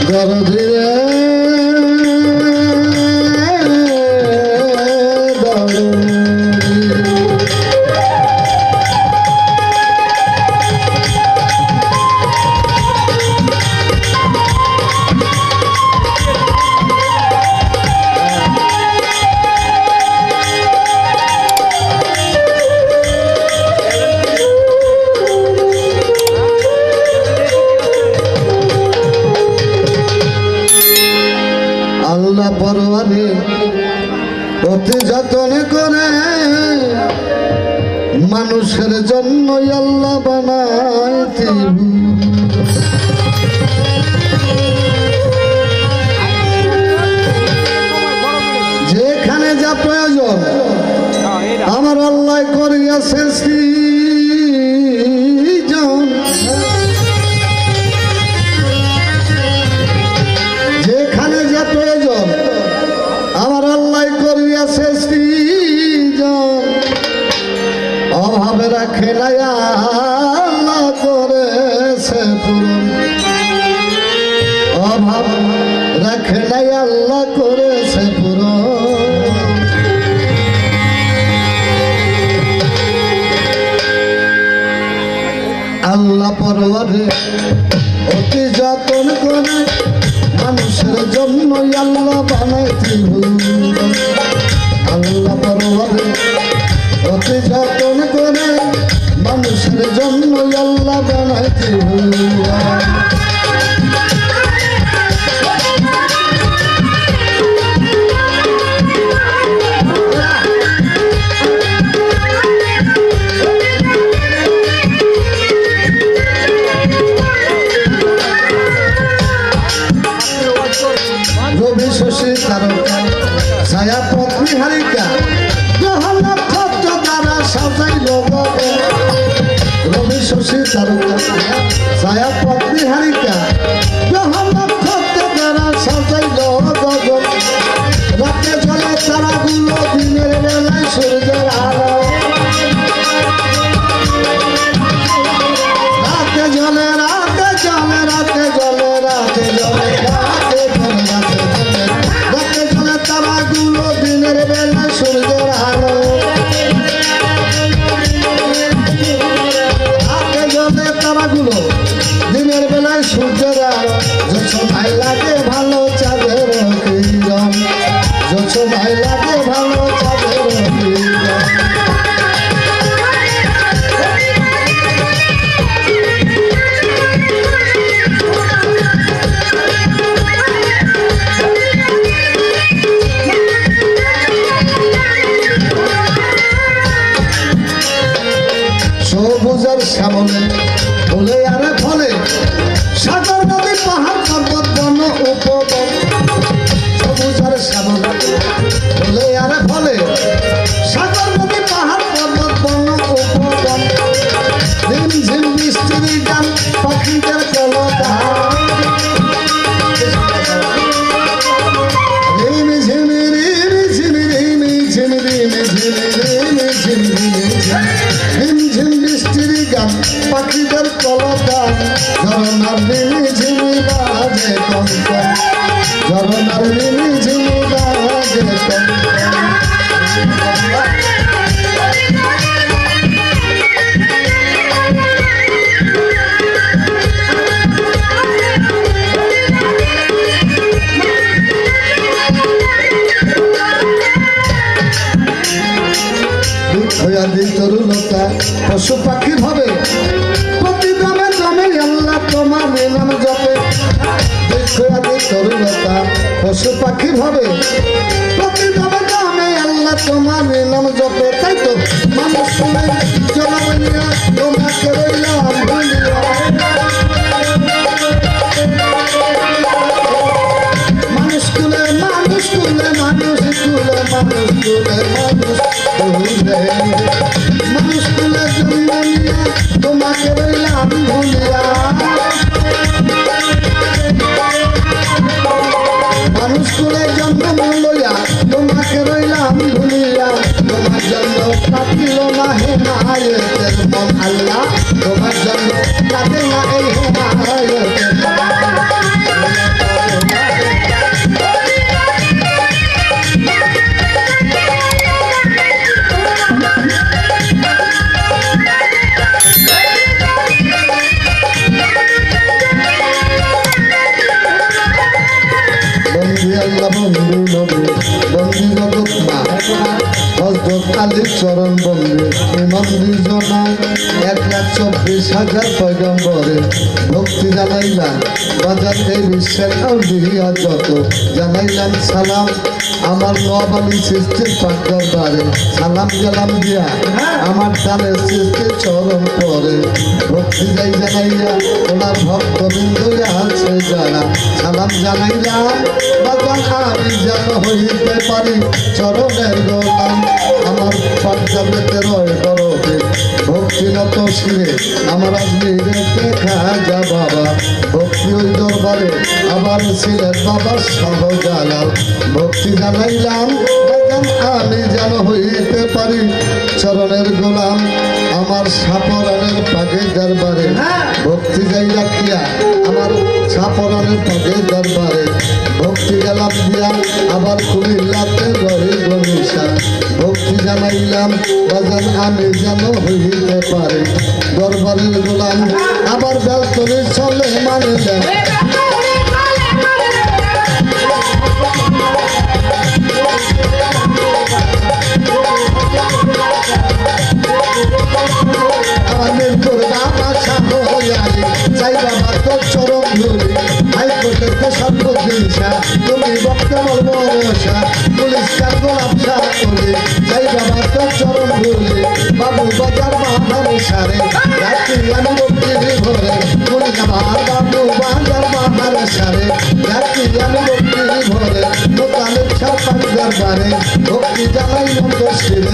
দরদিরে আল্লাহ পরওয়ারে অতি যতন করে মানুষের জন্য আল্লাহ বানাইতে যেখানে যা প্রয়োজন আমার আল্লাহ করিয়াছে সৃজন যেখানে যা প্রয়োজন আমার আল্লাহ করিয়াছে সৃজন অভাবে রাখে নাই আল্লাহ করেছে পূরণ অভাব রাখে নাই আল্লাহ করেছে পূরণ আল্লাহ পরওয়ারে অতি যতন করে মানুষের জন্য আল্লাহ বানাইতে আল্লাহ পরওয়ারে অতি যতন করে মানুষের জন্য আল্লাহ বানাইতে রবি শশী তারকা ছায়া পত্নী হারিকা গ্রহ নক্ষত্র দ্বারা সাজাইল রবি শশী তারকা ছায়া পত্নী হারিকা গ্রহ নক্ষত্র দ্বারা সাজাইল গগন রাতে জলে তারাগুলো দিনের বেলায় সূর্যের আলো রাতে জলে রাতে জলে রাতে জলে রাতে জলে রাতে জলে তারাগুলো দিনের বেলা সূর্যের আলো রাতে জলে তারাগুলো দিনের বেলায় সূর্যের আলো যছনায় লাগে ভালো চাঁদের কিরণ যছনায় লাগে ভালো চাঁদের কিরণ সবুজের শ্যামলে ফুলে আরে ফলে সাগর নদী পাহাড় পর্বত বন উপবন সবুজের শ্যামলে ফুলে আরে ফলে সাগর নদী পাহাড় পর্বত বন উপবন ঝিম ঝিম বৃষ্টির গান পাখিদের কলতান রিমি ঝিমি রিমি ঝিমি রিমি ঝিমি রিমি ঝিমি রিমি ঝিমি ঝিম ঝিম বৃষ্টির গান পাখিদের কলতান ঝরনার রিমি ঝিমি বাজে কঙ্কন ঝরনার রিমি ঝিমি বাজে কঙ্কন তরুণতা পশু পাখি ভাবে প্রতি দমে দমে আল্লাহ তোমার নাম জপে তরুণতা পশু পাখি ভাবে প্রতি দমে দমে আল্লাহ তোমার নাম জপে তাই তো মানুষ জনবনিয়া তোমাকে রইলাম মানুষ কুলে মানুষ কুলে মানুষ কুলে মানুষ কুলে মানুষ মানুষ কুলে জন্মনিয়া তোমাকে রইলাম ভুলিয়া মানুষ কুলে জন্ম লইয়া তোমাকে রইলাম ভুলিয়া তোমার জন্য কাটিল না হে নায়ের মন আল্লাহ তোমার জন্য কাটে না এই হে নায়ের আল্লাহ বন্ধু নবী বন্দি জগৎ মা হযরত আলীর চরণ বন্দে ইমাম দুইজনা 1,24,000 পয়গম্বরে ভক্তি জানাইলাম বাজার এই বিশ্বের আউলিয়া যত জানাইলাম সালাম আমার নবালি সৃষ্টির পাক দরবারে সালাম গেলাম দিয়া আমার দানের সৃষ্টির চরণ পরে ভক্তি যাই জানাইয়া ওনার ভক্তবৃন্দ আছে যারা সালাম জানাইলাম বাজান আমি যেন হইতে পারি চরণের গোলাম আমার পাঞ্জাবেতে রয় বরফে ভক্তিরত শিরে আমার আজমিরে দেখা যা বাবা ভক্তি ওই দরবারে আবার ছিলেন বাবা শাহজালাল ভক্তি জানাইলাম বাজান আমি যেন হইতে পারি চরণের গোলাম আমার সাপরানের পাগে দরবারে ভক্তি যাই রাখিয়া আমার সাপরানের পাগে দরবারে ভক্তি গেলাম দিয়া আবার কুমিল্লাতে রহি গণেশা ভক্তি জানাইলাম বাজান আমি যেন হইতে পারি দরবারের গোলাম আবার বেলতরি চলে মানিলেন আমাদের করবা বাসা হইয়ালি চাই বাবা তোর চরম ধরি হাইকোর্টের তো সর্বদিশা তুমি বক্ত বলবো রসা পুলিশ কার গোলাপ শাহ করি চাই বাবা তোর চরম ধরি বাবু বাজার বাহার সারে রাত্রি আমি ভক্তি ভরে পুলিশ আমার বাবু বাজার বাহার সারে রাত্রি আমি ভক্তি ভরে দোকানের ছাপার দরবারে ভক্তি জানাই মন্দ শিরে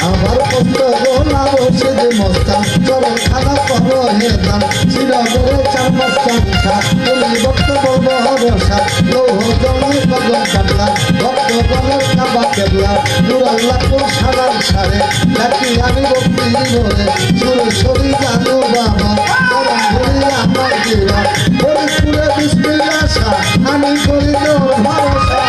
আমার কষ্ট গোলা বসে যে মস্তান চরণ খানা করো হেদান শ্রীনগরে চার মস্তান খা তুমি ভক্ত বলবো ভরসা লৌহ জলের কদম কাটলা ভক্ত বলের কাবা কেবলা নুরাল্লাহ কোন সালার সারে নাকি আমি ভক্তি বলে সুরে সরি জানো বাবা চরণ ধরি আমার দিবা ফরিদপুরে বিসমিল্লাহ শাহ আমি করি তোর ভরসা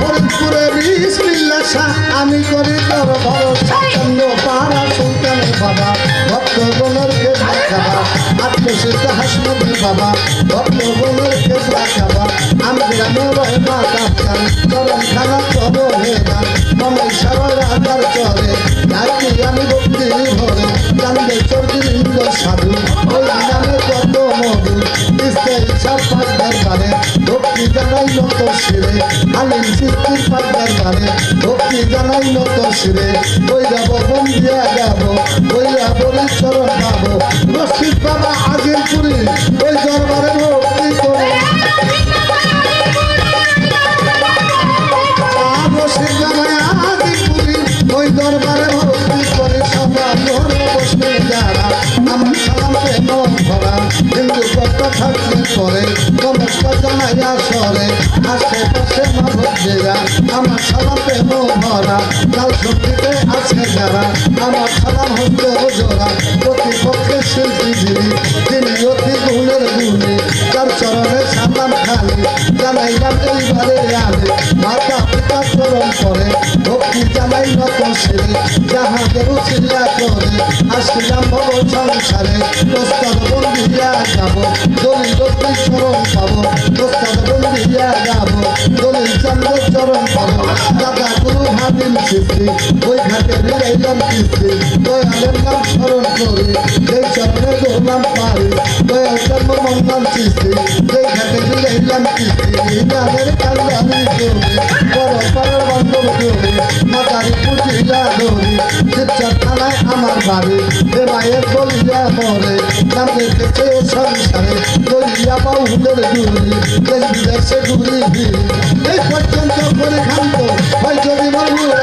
ফরিদপুরে বিসমিল্লাহ শাহ আমি করি তোর ভরসা চন্দ্র পাহাড়া সুলতানের বাবা ভক্ত বনের কেবলা খাবা আত্মসিদ্ধ হাসমতি বাবা ভক্ত বনের কেবলা খাবা আমি গ্রামে রহে মা কাপ্তান চরণ খানা চলো হেদান মমের সারা আদার চরে ডাকি আমি ভক্তি ভরে জানবে চর্দি লিঙ্গ সাধু ওই নামে কত মধু ইস্তে ইচ্ছা পাক দরবারে ভক্তি জানাই নত শিরে আলিম সৃষ্টির পাক দরবারে ভক্তি জানাই নত শিরে ওই যাব বন্দিয়া যাব ওইয়া বলে চরণ পাবো রশিদ বাবা আজিমপুরি ওই দরবারে ভক্তি করে রশিদ বাবা আজিমপুরি ওই দরবারে ভক্তি করে সবাই ঘরে বসে যারা আমার সালাম প্রেম ভরা হিন্দু ভক্ত থাকলে পরে নমস্কার জানাইয়া সরে আশেপাশে মা ভক্তেরা আমার সালাম প্রেম ভরা লাল শক্তিতে আছে যারা আমার সালাম হতো জোড়া প্রতিপক্ষের শিল্পী যিনি তিনি অতি গুণের গুণী তার চরণে সালাম খালি জানাইলাম এইবারে আলে মাতা পিতা চরণ করে ভক্তি জানাই নত শিরে যাহাদের উচিল্লা করে আসিলাম ভব সংসারে প্রস্তাব বন্দিয়া যাব দলিল দত্তি চরণ পাবো প্রস্তাব বন্দিয়া যাব দলিল চন্দ্র চরণ পাবো দাদা গুরু হাবিল সৃষ্টি ওই ঘাটে বিলাইলাম কিস্তি দয়ালের নাম স্মরণ করি যেই চরণে গোলাম পারি দয়াল জন্ম মঙ্গল সৃষ্টি যেই ঘাটে বিলাইলাম কিস্তি তাদের কাল্যাণী করি বড় পাড়ার বান্ধব করি মাতারি পুজিলা ধরি শিবচার থানায় আমার বাড়ি দেবায়ের বলিয়া মরে নাম দেখেছে সংসারে বলিয়া বাহুদের ঘুরি দেশ বিদেশে ঘুরি ফিরি এই পর্যন্ত করে খান্ত হয় যদি বাবুরা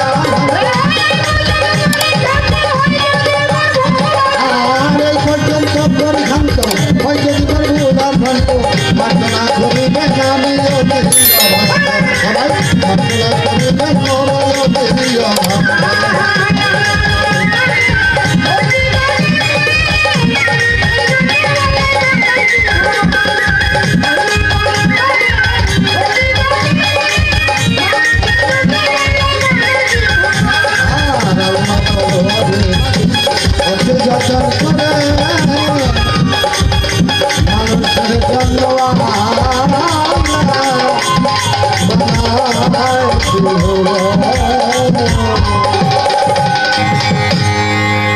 আর এই পর্যন্ত করে খান্ত হয় যদি বাবুরা খান্ত প্রার্থনা করিবে আমি সবাই প্রার্থনা করিবে ভরা